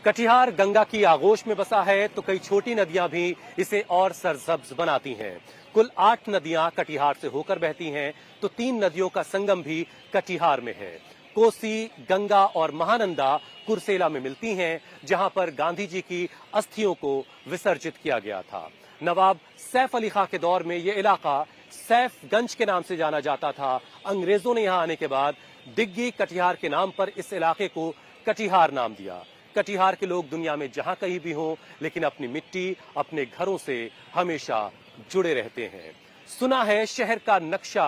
कटिहार गंगा की आगोश में बसा है तो कई छोटी नदियां भी इसे और सरसब्ज बनाती हैं। कुल 8 नदियां कटिहार से होकर बहती हैं तो 3 नदियों का संगम भी कटिहार में है। कोसी, गंगा और महानंदा कुर्सेला में मिलती हैं, जहां पर गांधी जी की अस्थियों को विसर्जित किया गया था। नवाब सैफ अली खां के दौर में यह इलाका सैफगंज के नाम से जाना जाता था। अंग्रेजों ने यहां आने के बाद डिग्गी कटिहार के नाम पर इस इलाके को कटिहार नाम दिया। कटिहार के लोग दुनिया में जहां कहीं भी हों, लेकिन अपनी मिट्टी, अपने घरों से हमेशा जुड़े रहते हैं। सुना है शहर का नक्शा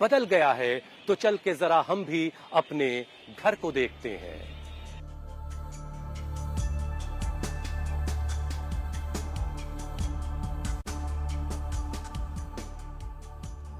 बदल गया है, तो चल के जरा हम भी अपने घर को देखते हैं।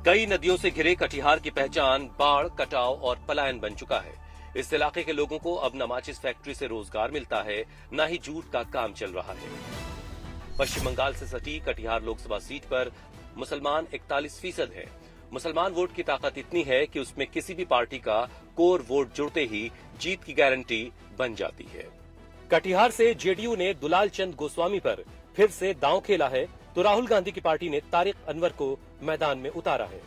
कई नदियों से घिरे कटिहार की पहचान बाढ़, कटाव और पलायन बन चुका है। इस इलाके के लोगों को अब न माचिस फैक्ट्री से रोजगार मिलता है, न ही जूट का काम चल रहा है। पश्चिम बंगाल से सटी कटिहार लोकसभा सीट पर मुसलमान 41% है। मुसलमान वोट की ताकत इतनी है कि उसमें किसी भी पार्टी का कोर वोट जुड़ते ही जीत की गारंटी बन जाती है। कटिहार से जेडीयू ने दुलाल चंद गोस्वामी पर फिर से दांव खेला है, तो राहुल गांधी की पार्टी ने तारिक अनवर को मैदान में उतारा है।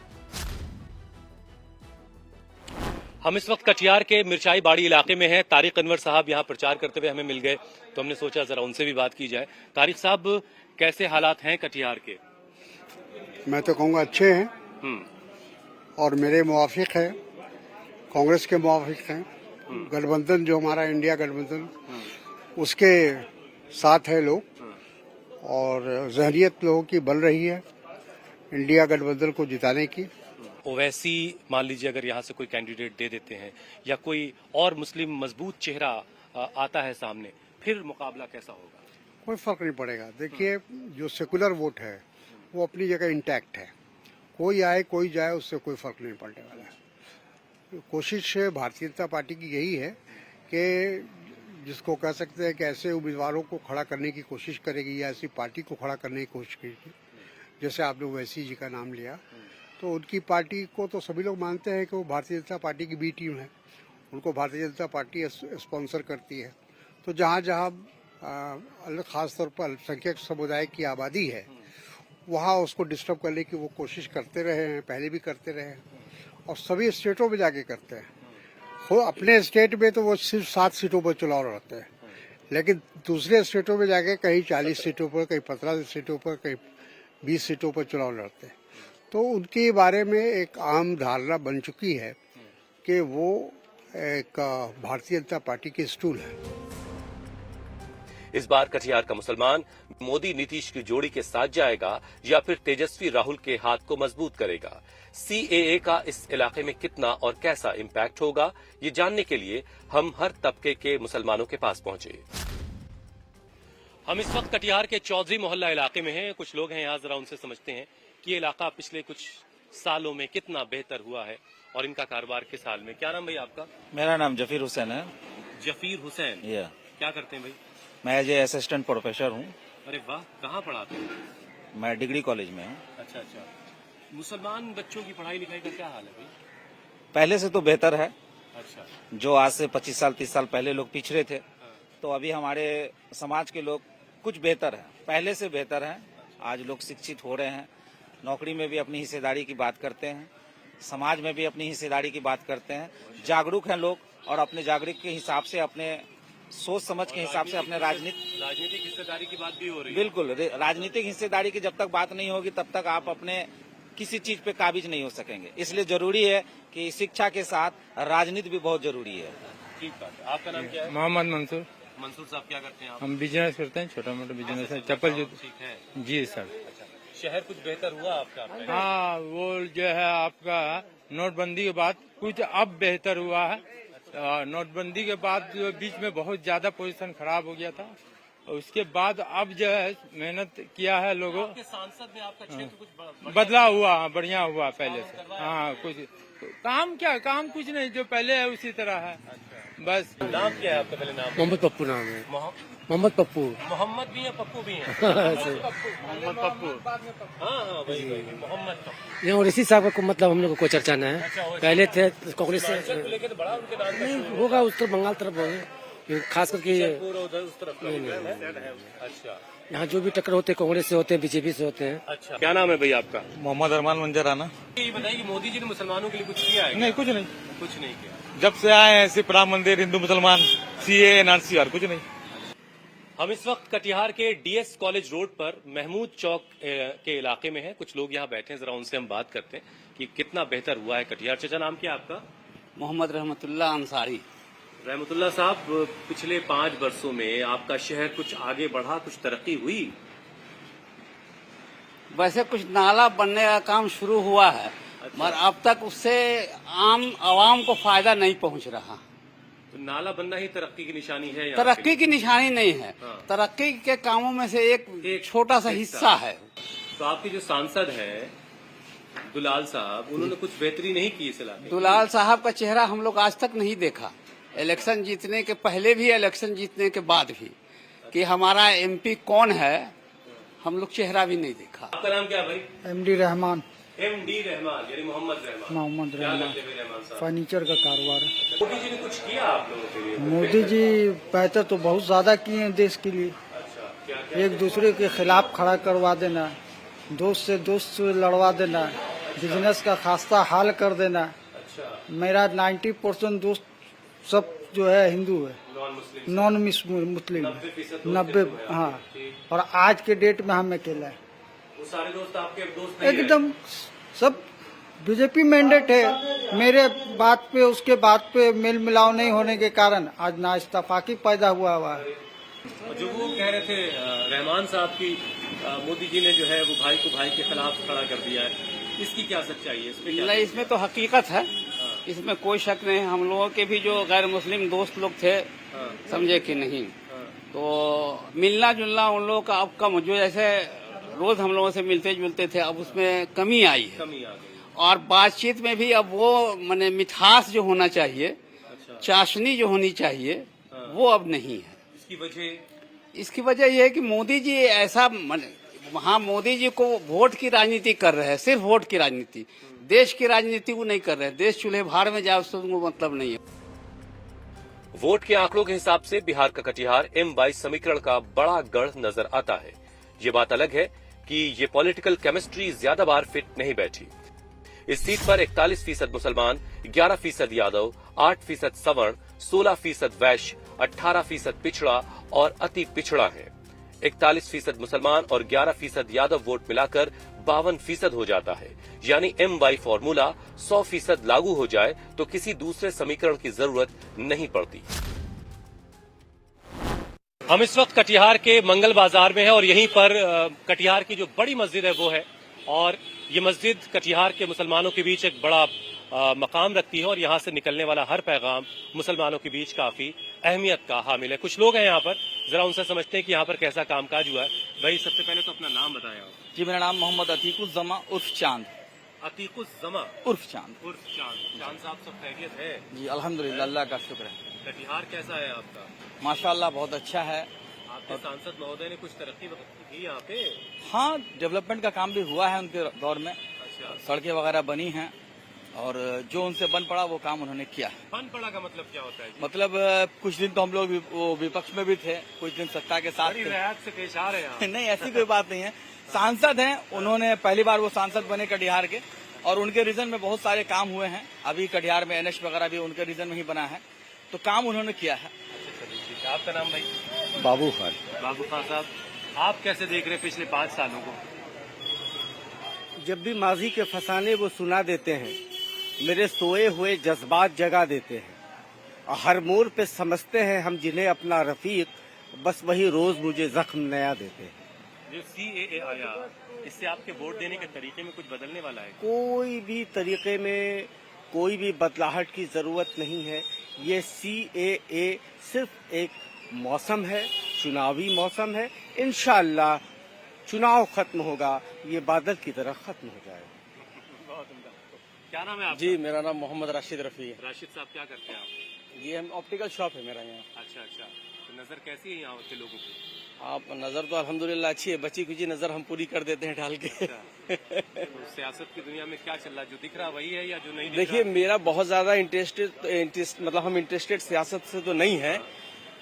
हम इस वक्त कटिहार के मिर्चाई बाड़ी इलाके में हैं। तारिक अनवर साहब यहां प्रचार करते हुए हमें मिल गए, तो हमने सोचा जरा उनसे भी बात की जाए। तारिक साहब, कैसे हालात हैं कटिहार के? मैं तो कहूँगा अच्छे हैं और मेरे मुवाफिक है, कांग्रेस के मुवाफिक हैं। गठबंधन जो हमारा इंडिया गठबंधन, उसके साथ है लोग और जहरियत लोगों की बन रही है इंडिया गठबंधन को जिताने की। ओवैसी मान लीजिए अगर यहाँ से कोई कैंडिडेट दे देते हैं या कोई और मुस्लिम मजबूत चेहरा आता है सामने, फिर मुकाबला कैसा होगा? कोई फर्क नहीं पड़ेगा। देखिए, जो सेकुलर वोट है वो अपनी जगह इंटैक्ट है। कोई आए कोई जाए, उससे कोई फर्क नहीं पड़ने वाला है। कोशिश भारतीय जनता पार्टी की यही है कि जिसको कह सकते हैं कि ऐसे उम्मीदवारों को खड़ा करने की कोशिश करेगी या ऐसी पार्टी को खड़ा करने की कोशिश करेगी। जैसे आपने ओवैसी जी का नाम लिया, तो उनकी पार्टी को तो सभी लोग मानते हैं कि वो भारतीय जनता पार्टी की बी टीम है, उनको भारतीय जनता पार्टी स्पॉन्सर करती है। तो जहाँ जहाँ खास तौर पर अल्पसंख्यक समुदाय की आबादी है, वहाँ उसको डिस्टर्ब करने की वो कोशिश करते रहे हैं, पहले भी करते रहे हैं और सभी स्टेटों में जाके करते हैं। वो अपने स्टेट में तो वो सिर्फ 7 सीटों पर चुनाव लड़ते हैं, लेकिन दूसरे स्टेटों में जाके कहीं 40 सीटों पर, कहीं 15 सीटों पर, कहीं 20 सीटों पर चुनाव लड़ते हैं। तो उनके बारे में एक आम धारणा बन चुकी है कि वो एक भारतीय जनता पार्टी के स्टूल है। इस बार कटिहार का मुसलमान मोदी नीतीश की जोड़ी के साथ जाएगा या फिर तेजस्वी राहुल के हाथ को मजबूत करेगा? सीएए का इस इलाके में कितना और कैसा इम्पैक्ट होगा, ये जानने के लिए हम हर तबके के मुसलमानों के पास पहुंचे। हम इस वक्त कटिहार के चौधरी मोहल्ला इलाके में हैं। कुछ लोग हैं यहाँ, जरा उनसे समझते हैं कि ये इलाका पिछले कुछ सालों में कितना बेहतर हुआ है और इनका कारोबार किस हाल में। क्या नाम भाई आपका? मेरा नाम जफीर हुसैन है। जफीर हुसैन, क्या करते हैं भाई? मैं एज ए असिस्टेंट प्रोफेसर हूँ। अरे वाह, कहाँ पढ़ाते हैं? मैं डिग्री कॉलेज में हूँ। अच्छा अच्छा। मुसलमान बच्चों की पढ़ाई लिखाई का क्या हाल है भाई? पहले से तो बेहतर है। अच्छा। जो आज से 25 साल 30 साल पहले लोग पिछड़े थे, तो अभी हमारे समाज के लोग कुछ बेहतर है, पहले से बेहतर है। आज लोग शिक्षित हो रहे हैं, नौकरी में भी अपनी हिस्सेदारी की बात करते हैं, समाज में भी अपनी हिस्सेदारी की बात करते हैं, जागरूक हैं लोग और अपने जागरूक के हिसाब से, अपने सोच समझ के हिसाब से अपने राजनीतिक हिस्सेदारी की बात भी हो रही है। बिल्कुल, राजनीतिक हिस्सेदारी की जब तक बात नहीं होगी तब तक आप अपने किसी चीज पे काबिज नहीं हो सकेंगे। इसलिए जरूरी है कि शिक्षा के साथ राजनीति भी बहुत जरूरी है। ठीक बात है। आपका नाम क्या है? मोहम्मद मंसूर। मंसूर साहब, क्या करते हैं आप? हम बिजनेस करते हैं, छोटा मोटा बिजनेस है, चप्पल जूते। ठीक है जी सर। अच्छा, शहर कुछ बेहतर हुआ आपका? हाँ, वो जो है आपका नोटबंदी के बाद कुछ अब बेहतर हुआ है। नोटबंदी के बाद जो बीच में बहुत ज्यादा पोजीशन खराब हो गया था, उसके बाद अब जो है मेहनत किया है लोगों। आपके सांसद में आपका क्षेत्र कुछ बदला हुआ, बढ़िया हुआ पहले से। हाँ, कुछ काम कुछ नहीं, जो पहले है उसी तरह है। बस। नाम क्या है आपका? पहले नाम? मोहम्मद पप्पू नाम है। मोहम्मद पप्पू। मोहम्मद भी है, पप्पू भी है। मोहम्मद पप्पू। हाँ वही मोहम्मद पप्पू। ये और इसी साहब को मतलब हम लोग को कोई चर्चा नहीं है। पहले थे कांग्रेस से, लेकिन बड़ा उनके नाम नहीं होगा, उत्तर बंगाल तरफ होगा। ये खास करके उस तरफ अच्छा यहाँ जो भी टक्कर होते हैं कांग्रेस से होते हैं, बीजेपी से होते हैं। अच्छा, क्या नाम है भाई आपका? मोहम्मद अरमान मंजराना। ये बताइए कि मोदी जी ने मुसलमानों के लिए कुछ किया है? नहीं, कुछ नहीं। कुछ नहीं किया। जब से आए हैं सिर्फ राम मंदिर, हिंदू मुसलमान, सीए, एनआरसी और कुछ नहीं। हम इस वक्त कटिहार के डीएस कॉलेज रोड पर महमूद चौक के इलाके में हैं। कुछ लोग यहाँ बैठे हैं, जरा उनसे हम बात करते हैं कि कितना बेहतर हुआ है कटिहार। चाचा, नाम क्या है आपका? मोहम्मद रहमतुल्लाह अंसारी। रहमतुल्लाह साहब, पिछले 5 वर्षों में आपका शहर कुछ आगे बढ़ा, कुछ तरक्की हुई? वैसे कुछ नाला बनने का काम शुरू हुआ है, मगर अब तक उससे आम आवाम को फायदा नहीं पहुंच रहा। तो नाला बनना ही तरक्की की निशानी है यहाँ तरक्की की निशानी नहीं है, हाँ। तरक्की के कामों में से एक छोटा सा हिस्सा है। तो आपके जो सांसद हैं दुलाल साहब, उन्होंने कुछ बेहतरी नहीं की इस इलाके में? दुलाल साहब का चेहरा हम लोग आज तक नहीं देखा, इलेक्शन जीतने के पहले भी, इलेक्शन जीतने के बाद भी, कि हमारा एमपी कौन है, हम लोग चेहरा भी नहीं देखा। आपका नाम क्या है भाई? एमडी रहमान। एमडी रहमान, यानी मोहम्मद रहमान। मोहम्मद क्या रहमान। करते हैं रहमान साहब? फर्नीचर का कारोबार है। मोदी जी ने कुछ किया आप लोगों के लिए? मोदी जी बेहतर तो बहुत ज्यादा किए हैं देश के लिए। अच्छा, क्या एक दूसरे के खिलाफ खड़ा करवा देना, दोस्त से लड़वा देना, बिजनेस का खास्ता हाल कर देना। अच्छा, मेरा 90% दोस्त सब जो है हिंदू है, नॉन मुस्लिम मुस्लिम 90% 90। हाँ, और आज के डेट में हम अकेला है वो सारे दोस्त आपके दोस्त नहीं एकदम। सब बीजेपी मैंडेट है। मेरे बात पे उसके बात पे मेल मिलाव नहीं होने के कारण आज ना इस्तीफाकी पैदा हुआ है। और जो वो कह रहे थे रहमान साहब की मोदी जी ने जो है वो भाई को भाई के खिलाफ खड़ा कर दिया है, इसकी क्या सच्चाई है? इसमें क्या? नहीं, इसमें तो हकीकत है, इसमें कोई शक नहीं है। हम लोगों के भी जो गैर मुस्लिम दोस्त लोग थे, समझे कि नहीं, तो मिलना जुलना उन लोगों का अब कम, जो जैसे रोज हम लोगों से मिलते जुलते थे, अब उसमें कमी आई है। कमी आ गई। और बातचीत में भी अब वो माने मिठास जो होना चाहिए, अच्छा, चाशनी जो होनी चाहिए, वो अब नहीं है। इसकी वजह यह है कि मोदी जी ऐसा वहाँ मोदी जी को वोट की राजनीति कर रहे हैं, सिर्फ वोट की राजनीति, देश की राजनीति वो नहीं कर रहे हैं। देश चूल्हे भाड़ में जाए उससे उनको मतलब नहीं है। वोट के आंकड़ों के हिसाब से बिहार का कटिहार M22 समीकरण का बड़ा गढ़ नजर आता है। ये बात अलग है कि ये पॉलिटिकल केमिस्ट्री ज्यादा बार फिट नहीं बैठी। इस सीट पर 41% मुसलमान, 11% यादव, 8% सवर्ण, 16% वैश्य, 18% पिछड़ा और अति पिछड़ा है। 41% मुसलमान और 11% यादव वोट मिलाकर 52% हो जाता है। यानी M22 फॉर्मूला 100% लागू हो जाए तो किसी दूसरे समीकरण की जरूरत नहीं पड़ती। हम इस वक्त कटिहार के मंगल बाजार में हैं और यहीं पर कटिहार की जो बड़ी मस्जिद है वो है, और ये मस्जिद कटिहार के मुसलमानों के बीच एक बड़ा मकाम रखती है और यहाँ से निकलने वाला हर पैगाम मुसलमानों के बीच काफी अहमियत का हामिल है। कुछ लोग हैं यहाँ पर, जरा उनसे समझते हैं कि यहाँ पर कैसा कामकाज हुआ है। भाई, सबसे पहले तो अपना नाम बताएं आप। जी, मेरा नाम मोहम्मद अतीकुज़्ज़मा उर्फ चांद। अतीकुज़्ज़मा उर्फ चांद। चांद साहब, सब खैरियत है? जी अल्हम्दुलिल्लाह, अल्लाह का शुक्र है। कटिहार कैसा है आपका? माशाल्लाह बहुत अच्छा है। आपके सांसद महोदय ने कुछ तरक्की की यहाँ पे? हाँ, डेवलपमेंट का काम भी हुआ है उनके दौर में। अच्छा, सड़कें वगैरह बनी हैं और जो उनसे बन पड़ा वो काम उन्होंने किया है। बन पड़ा का मतलब क्या होता है जी? मतलब कुछ दिन तो हम लोग विपक्ष में भी थे, कुछ दिन सत्ता के साथ बड़ी थे। रियायत से पेश आ रहे हैं आप। नहीं, ऐसी कोई बात नहीं है। सांसद हैं, उन्होंने पहली बार वो सांसद बने कटिहार के, और उनके रीजन में बहुत सारे काम हुए हैं। अभी कटिहार में NH वगैरह भी उनके रीजन में ही बना है, तो काम उन्होंने किया है। आपका नाम भाई? बाबू खान। बाबू खान साहब, आप कैसे देख रहे हैं पिछले 5 सालों को? जब भी माजी के फसाने वो सुना देते हैं, मेरे सोए हुए जज्बात जगा देते हैं। हर मोड़ पे समझते हैं हम जिन्हें अपना रफीक, बस वही रोज मुझे जख्म नया देते हैं। जो CAA आया, इससे आपके वोट देने के तरीके में कुछ बदलने वाला है? कोई भी तरीके में कोई भी बदलाहट की जरूरत नहीं है। ये CAA सिर्फ एक मौसम है, चुनावी मौसम है। इंशाअल्लाह चुनाव खत्म होगा, ये बादल की तरह खत्म हो जाएगा। क्या नाम है आपका? जी, मेरा नाम मोहम्मद राशिद रफी है। राशिद साहब, क्या करते हैं आप? ये हम ऑप्टिकल शॉप है मेरा यहाँ। अच्छा, तो नजर कैसी है यहाँ के लोगों की? आप नजर तो अल्हम्दुलिल्लाह अच्छी है, बची कुची नजर हम पूरी कर देते हैं डाल के। तो सियासत की दुनिया में क्या चल रहा है? जो दिख रहा वही है या जो नहीं दिख देखिए, रहा? मेरा बहुत ज्यादा इंटरेस्ट मतलब हम इंटरेस्टेड सियासत से तो नहीं है,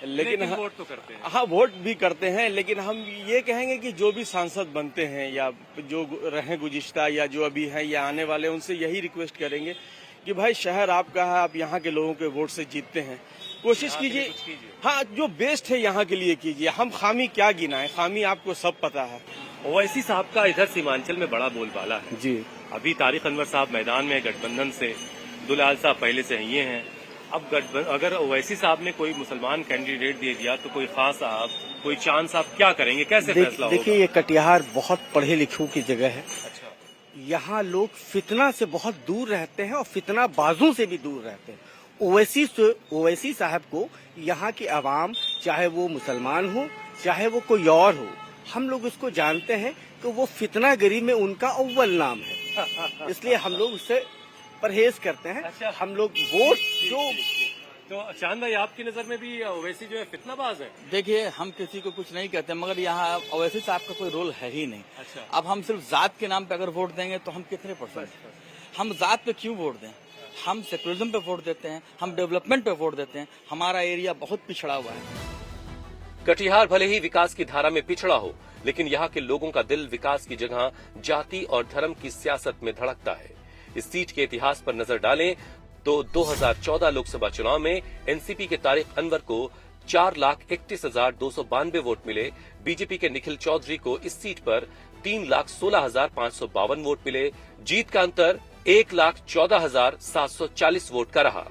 लेकिन वोट तो करते हैं। हाँ, वोट भी करते हैं, लेकिन हम ये कहेंगे कि जो भी सांसद बनते हैं या जो रहे गुज़िश्ता या जो अभी हैं या आने वाले, उनसे यही रिक्वेस्ट करेंगे कि भाई शहर आपका है, आप यहाँ के लोगों के वोट से जीतते हैं, कोशिश कीजिए, हाँ जो बेस्ट है यहाँ के लिए कीजिए। हम खामी क्या गिनाएं, खामी आपको सब पता है। ओवैसी साहब का इधर सीमांचल में बड़ा बोलबाला है जी। अभी तारिक अनवर साहब मैदान में गठबंधन से, दुलाल साहब पहले से ये हैं। अब अगर ओवैसी साहब ने कोई मुसलमान कैंडिडेट दे दिया तो कोई खास साहब, कोई चांद साहब क्या करेंगे, कैसे फैसला होगा? देखिए, ये कटिहार बहुत पढ़े लिखों की जगह है। अच्छा। यहाँ लोग फितना से बहुत दूर रहते हैं और फितना बाजों से भी दूर रहते हैं। ओवैसी साहब को यहाँ की आवाम, चाहे वो मुसलमान हो चाहे वो कोई और हो, हम लोग उसको जानते हैं कि वो फितनागिरी में उनका अव्वल नाम है। इसलिए हम लोग उससे परहेज करते हैं। अच्छा। हम लोग वोट जो तो चांद भाई, आपकी नजर में भी ओवैसी जो है फितनाबाज है? देखिए, हम किसी को कुछ नहीं कहते, मगर यहाँ ओवैसी साहब का कोई रोल है ही नहीं। अच्छा। अब हम सिर्फ जात के नाम पे अगर वोट देंगे तो हम कितने %? हम जात पे क्यों वोट दें? हम सेकुलरिज्म पे वोट देते हैं, हम डेवलपमेंट पे वोट देते हैं। हमारा एरिया बहुत पिछड़ा हुआ है। कटिहार भले ही विकास की धारा में पिछड़ा हो, लेकिन यहाँ के लोगों का दिल विकास की जगह जाति और धर्म की सियासत में धड़कता है। इस सीट के इतिहास पर नजर डालें तो 2014 लोकसभा चुनाव में एनसीपी के तारिक अनवर को 4,31,292 वोट मिले। बीजेपी के निखिल चौधरी को इस सीट पर 3,16,552 वोट मिले। जीत का अंतर 1,14,740 वोट का रहा।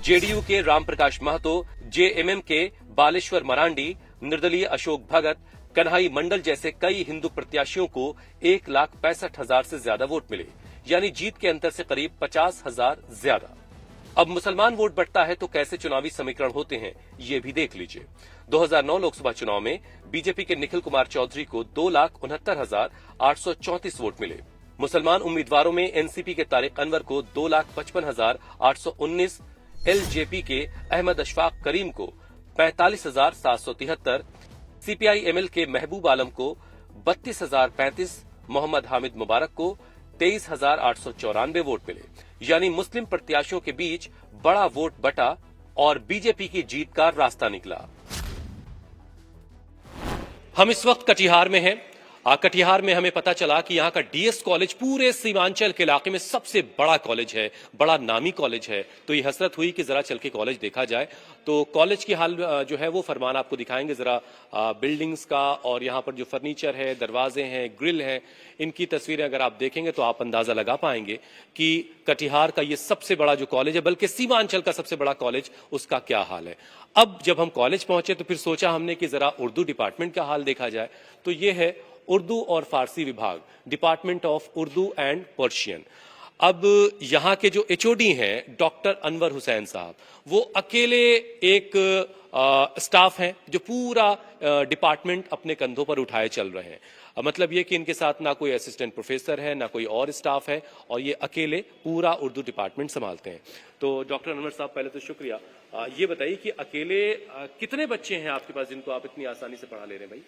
जेडीयू के रामप्रकाश महतो, जेएमएम के बालेश्वर मरांडी, निर्दलीय अशोक भगत, कन्हाई मंडल जैसे कई हिंदू प्रत्याशियों को 1,65,000 से ज्यादा वोट मिले, यानी जीत के अंतर से करीब 50,000 ज्यादा। अब मुसलमान वोट बढ़ता है तो कैसे चुनावी समीकरण होते हैं, ये भी देख लीजिए। 2009 लोकसभा चुनाव में बीजेपी के निखिल कुमार चौधरी को 2,69,834 वोट मिले। मुसलमान उम्मीदवारों में एनसीपी के तारिक अनवर को 2,55,819, एलजेपी के अहमद अशफाक करीम को 45,773, सीपीआई-एमएल के महबूब आलम को 32,035, मोहम्मद हामिद मुबारक को 23,894 वोट मिले, यानी मुस्लिम प्रत्याशियों के बीच बड़ा वोट बटा और बीजेपी की जीत का रास्ता निकला। हम इस वक्त कटिहार में हैं। कटिहार में हमें पता चला कि यहाँ का डीएस कॉलेज पूरे सीमांचल के इलाके में सबसे बड़ा कॉलेज है, बड़ा नामी कॉलेज है। तो ये हसरत हुई कि जरा चल के कॉलेज देखा जाए। तो कॉलेज की हाल जो है वो फरमान आपको दिखाएंगे जरा बिल्डिंग्स का, और यहाँ पर जो फर्नीचर है, दरवाजे हैं, ग्रिल है, इनकी तस्वीरें अगर आप देखेंगे तो आप अंदाजा लगा पाएंगे कि कटिहार का ये सबसे बड़ा जो कॉलेज है, बल्कि सीमांचल का सबसे बड़ा कॉलेज, उसका क्या हाल है। अब जब हम कॉलेज पहुंचे तो फिर सोचा हमने कि जरा उर्दू डिपार्टमेंट का हाल देखा जाए। तो ये है उर्दू और फारसी विभाग, department of Urdu and Persian. अब यहाँ के जो एचओडी हैं डॉक्टर अनवर हुसैन साहब, वो अकेले एक स्टाफ हैं जो पूरा डिपार्टमेंट अपने कंधों पर उठाए चल रहे हैं। मतलब ये कि इनके साथ ना कोई असिस्टेंट प्रोफेसर है, ना कोई और स्टाफ है, और ये अकेले पूरा उर्दू डिपार्टमेंट संभालते हैं। तो डॉक्टर अनवर साहब, पहले तो शुक्रिया। ये बताइए कि अकेले कितने बच्चे हैं आपके पास जिनको आप इतनी आसानी से पढ़ा ले रहे हैं भाई?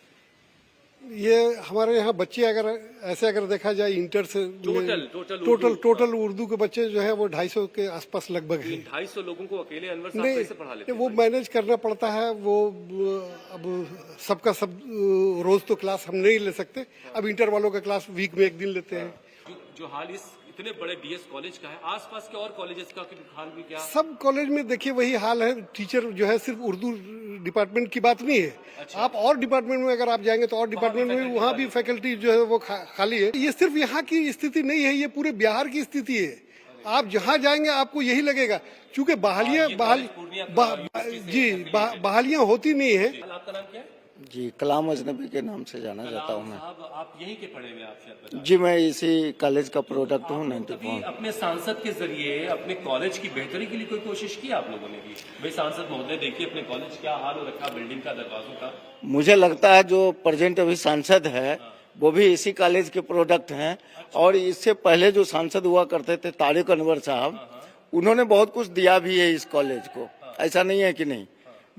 ये हमारे यहाँ बच्चे अगर देखा जाए इंटर से टोटल उर्दू के बच्चे जो है वो 250 के आसपास लगभग है। 250 लोगों को अकेले अनवर साहब कैसे पढ़ा लेते हैं? वो मैनेज करना पड़ता है। वो अब सबका सब रोज तो क्लास हम नहीं ले सकते। अब इंटर वालों का क्लास वीक में एक दिन लेते हैं। जो हाल इस इतने बड़े डीएस कॉलेज का है, आसपास के और कॉलेजेस का हाल भी क्या? सब कॉलेज में देखिए वही हाल है। टीचर जो है सिर्फ उर्दू डिपार्टमेंट की बात नहीं है। अच्छा। आप और डिपार्टमेंट में अगर आप जाएंगे तो और डिपार्टमेंट में वहाँ भी फैकल्टी जो है वो खाली है। ये सिर्फ यहाँ की स्थिति नहीं है, ये पूरे बिहार की स्थिति है। आप जहाँ जाएंगे आपको यही लगेगा, क्योंकि बहालियां होती नहीं है। आपका नाम क्या है? जी, कलाम अजनबी के नाम से जाना जाता हूँ मैं। आप यहीं के पढ़े हुए? आप शायद जी, मैं इसी कॉलेज का प्रोडक्ट हूँ। 94 अपने सांसद के जरिए अपने कॉलेज की बेहतरी के लिए कोई कोशिश की आप लोगों ने की? भाई सांसद महोदय, देखिए अपने कॉलेज क्या हाल हो रखा, बिल्डिंग का, दरवाजों का। मुझे लगता है जो प्रेजेंट अभी सांसद है वो भी इसी कॉलेज के प्रोडक्ट हैं। और इससे पहले जो सांसद हुआ करते थे तारिक अनवर साहब, उन्होंने बहुत कुछ दिया भी है इस कॉलेज को, ऐसा नहीं है कि नहीं।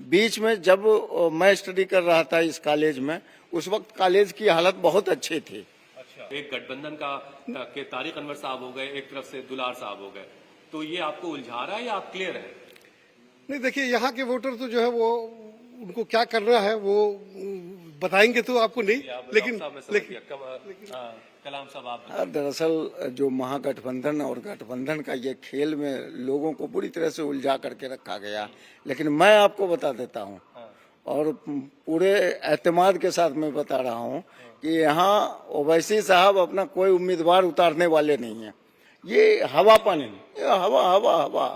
बीच में जब मैं स्टडी कर रहा था इस कॉलेज में, उस वक्त कॉलेज की हालत बहुत अच्छी थी। अच्छा, एक गठबंधन के तारिक अनवर साहब हो गए, एक तरफ से दुलार साहब हो गए, तो ये आपको उलझा रहा है या आप क्लियर है? नहीं, देखिए यहाँ के वोटर तो जो है वो उनको क्या करना है वो बताएंगे तो आपको नहीं, लेकिन कलाम साहब आप दरअसल जो महागठबंधन और गठबंधन का ये खेल में लोगों को बुरी तरह से उलझा करके रखा गया, लेकिन मैं आपको बता देता हूँ और पूरे एतमाद के साथ मैं बता रहा हूँ कि यहाँ ओवैसी साहब अपना कोई उम्मीदवार उतारने वाले नहीं है। ये हवा पानी, हवा हवा हवा,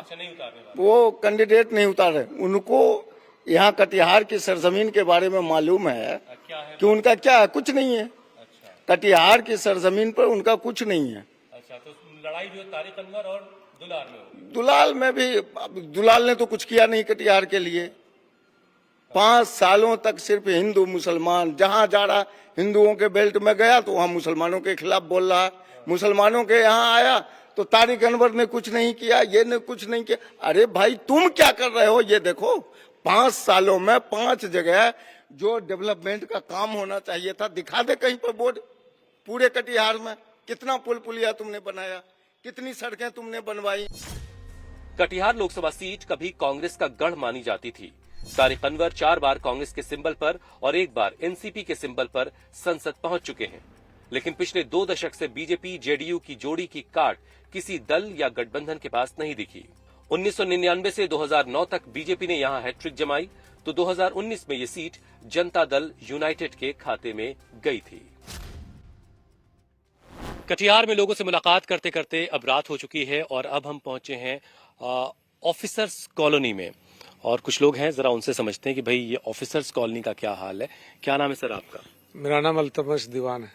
वो कैंडिडेट नहीं उतारे। उनको यहाँ कटिहार की सरजमीन के बारे में मालूम है कि उनका क्या है, कुछ नहीं है। कटिहार की सरजमीन पर उनका कुछ नहीं है। अच्छा, तो लड़ाई जो तारिक अनवर और दुलाल में होगी। दुलाल ने तो कुछ किया नहीं कटिहार के लिए। 5 सालों तक सिर्फ हिंदू मुसलमान, जहां जा रहा हिंदुओं के बेल्ट में गया तो वहां मुसलमानों के खिलाफ बोल रहा है, मुसलमानों के यहाँ आया तो तारिक अनवर ने कुछ नहीं किया, ये ने कुछ नहीं किया। अरे भाई तुम क्या कर रहे हो ये देखो। 5 सालों में 5 जगह जो डेवलपमेंट का काम होना चाहिए था, दिखा दे कहीं पर बोर्ड। पूरे कटिहार में कितना पुल पुलिया तुमने बनाया, कितनी सड़कें तुमने बनवाई। कटिहार लोकसभा सीट कभी कांग्रेस का गढ़ मानी जाती थी। तारिक अनवर 4 बार कांग्रेस के सिंबल पर और 1 बार एनसीपी के सिंबल पर संसद पहुंच चुके हैं, लेकिन पिछले 2 दशक से बीजेपी जेडीयू की जोड़ी की काट किसी दल या गठबंधन के पास नहीं दिखी। 1999 से 2009 तक बीजेपी ने यहां हैट्रिक जमाई तो 2019 में ये सीट जनता दल यूनाइटेड के खाते में गई थी। कटिहार में लोगों से मुलाकात करते करते अब रात हो चुकी है और अब हम पहुंचे हैं ऑफिसर्स कॉलोनी में और कुछ लोग हैं, जरा उनसे समझते हैं कि भाई ये ऑफिसर्स कॉलोनी का क्या हाल है। क्या नाम है सर आपका? मेरा नाम अल्तमश दीवान है।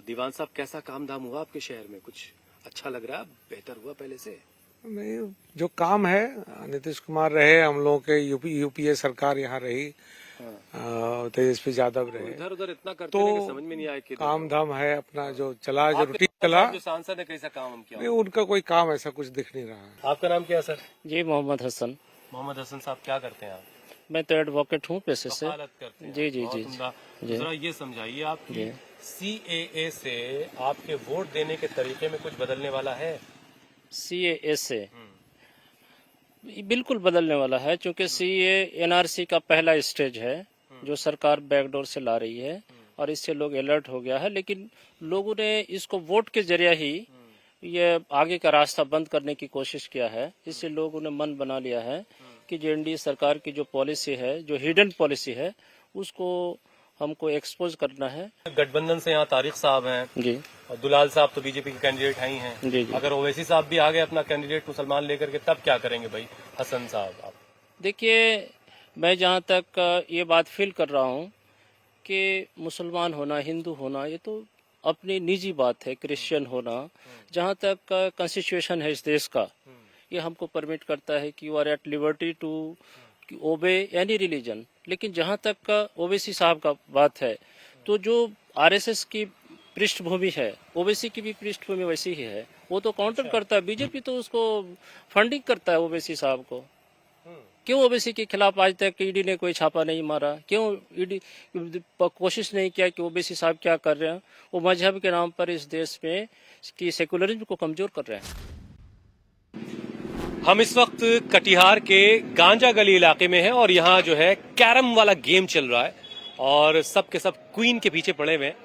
दीवान साहब, कैसा काम धाम हुआ आपके शहर में? कुछ अच्छा लग रहा है, बेहतर हुआ पहले से? नहीं, जो काम है नीतीश कुमार रहे, हम लोगों के यूपीए सरकार यहाँ रही, तेजस्वी यादव रहे, इधर उधर इतना करते तो कि समझ में नहीं आया कि काम धाम है अपना जो चला, जो रूटीन चला। जो सांसद है कैसा काम हम किया? नहीं, उनका कोई काम ऐसा कुछ दिख नहीं रहा है। आपका नाम क्या है सर? जी मोहम्मद हसन। मोहम्मद हसन साहब, क्या करते हैं आप? मैं तो एडवोकेट हूँ पेशे से। करते हैं। जी जी बहुत जी उम्दा। जी। जरा ये समझाइए, आपकी सीएए से आपके वोट देने के तरीके में कुछ बदलने वाला है? सीएए से बिल्कुल बदलने वाला है, क्योंकि सीए एनआरसी का पहला स्टेज है जो सरकार बैकडोर से ला रही है और इससे लोग अलर्ट हो गया है, लेकिन लोगों ने इसको वोट के जरिए ही ये आगे का रास्ता बंद करने की कोशिश किया है। इससे लोगों ने मन बना लिया है कि जो एनडीए सरकार की जो पॉलिसी है, जो हिडन पॉलिसी है, उसको हमको एक्सपोज करना है। गठबंधन से यहाँ तारिक साहब हैं जी, और दुलाल साहब तो बीजेपी के कैंडिडेट हैं ही हैं। जी जी। अगर ओवैसी साहब भी आ गए अपना कैंडिडेट मुसलमान लेकर के, तब क्या करेंगे भाई हसन साहब आप? देखिए, मैं जहाँ तक ये बात फील कर रहा हूँ कि मुसलमान होना, हिंदू होना, ये तो अपनी निजी बात है। क्रिश्चियन होना, जहाँ तक कॉन्स्टिट्यूशन है इस देश का, ये हमको परमिट करता है कि you are at liberty to obey any religion. लेकिन जहाँ तक ओवैसी साहब का बात है, तो जो आरएसएस की पृष्ठभूमि है, ओवैसी की भी पृष्ठभूमि वैसी ही है। वो तो काउंटर करता है, बीजेपी तो उसको फंडिंग करता है ओवैसी साहब को। क्यों ओबीसी के खिलाफ आज तक ईडी ने कोई छापा नहीं मारा? क्यों ईडी कोशिश नहीं किया कि ओबीसी साहब क्या कर रहे हैं? वो मजहब के नाम पर इस देश में की सेकुलरिज्म को कमजोर कर रहे हैं। हम इस वक्त कटिहार के गांजा गली इलाके में हैं और यहाँ जो है कैरम वाला गेम चल रहा है और सब के सब क्वीन के पीछे पड़े हुए हैं।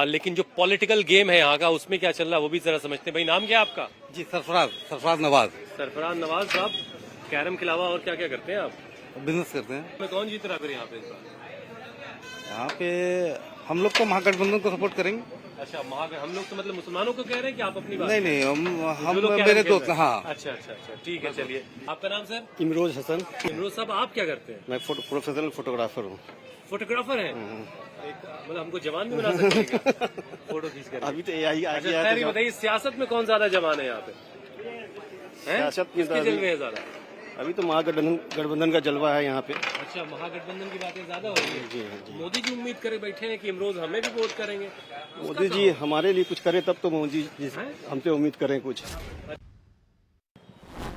लेकिन जो पॉलिटिकल गेम है यहाँ का, उसमें क्या चल रहा है वो भी जरा समझते हैं। भाई, नाम क्या है आपका? जी, सरफराज नवाज। सरफराज नवाज साहब, कैरम के अलावा और क्या क्या करते हैं आप? बिजनेस करते हैं। मैं कौन जीत रहा फिर यहाँ पे इस बार? यहाँ पे हम लोग तो महागठबंधन को सपोर्ट करेंगे। अच्छा, हम लोग तो मतलब मुसलमानों को कह रहे हैं कि आप अपनी बात? नहीं, हम मेरे दोस्त। हाँ, अच्छा, ठीक है, चलिए। आपका नाम सर? इमरोज हसन। इमरोज साहब, आप क्या करते हैं? मैं प्रोफेशनल फोटोग्राफर हूँ। फोटोग्राफर हैं? मतलब हमको जवान भी बना सकते हैं क्या? फोटो खींच कर? अभी तो यही आ गया। खैर, बताइए, सियासत में कौन ज्यादा जवान है यहाँ पे? सियासत किसके जलवे है ज्यादा? अभी तो महागठबंधन का जलवा है यहाँ पे। अच्छा, महागठबंधन की बातें ज्यादा हो रही है। जी। मोदी जी उम्मीद करे बैठे हैं कि इमरोज हमें भी वोट करेंगे। मोदी जी हमारे लिए कुछ करे तब तो मोदी जी हमसे उम्मीद करें कुछ।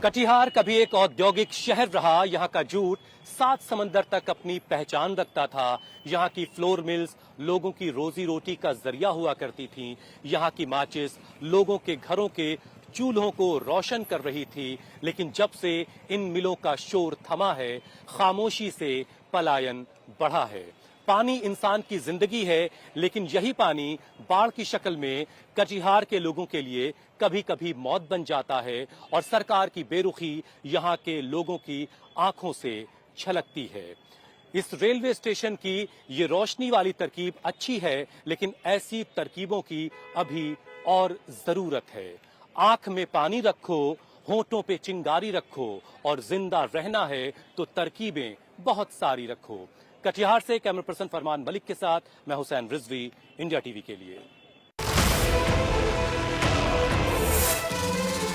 कटिहार कभी एक औद्योगिक शहर रहा। यहाँ का जूट 7 समंदर तक अपनी पहचान रखता था। यहाँ की फ्लोर मिल्स लोगों की रोजी रोटी का जरिया हुआ करती थी। यहाँ की माचिस लोगों के घरों के चूल्हों को रोशन कर रही थी, लेकिन जब से इन मिलों का शोर थमा है, खामोशी से पलायन बढ़ा है। पानी इंसान की जिंदगी है, लेकिन यही पानी बाढ़ की शक्ल में कटिहार के लोगों के लिए कभी कभी मौत बन जाता है और सरकार की बेरुखी यहाँ के लोगों की आंखों से छलकती है। इस रेलवे स्टेशन की ये रोशनी वाली तरकीब अच्छी है, लेकिन ऐसी तरकीबों की अभी और जरूरत है। आंख में पानी रखो, होठों पे चिंगारी रखो और जिंदा रहना है तो तरकीबें बहुत सारी रखो। कटिहार से कैमरा पर्सन फरमान मलिक के साथ मैं हुसैन रिजवी, इंडिया टीवी के लिए।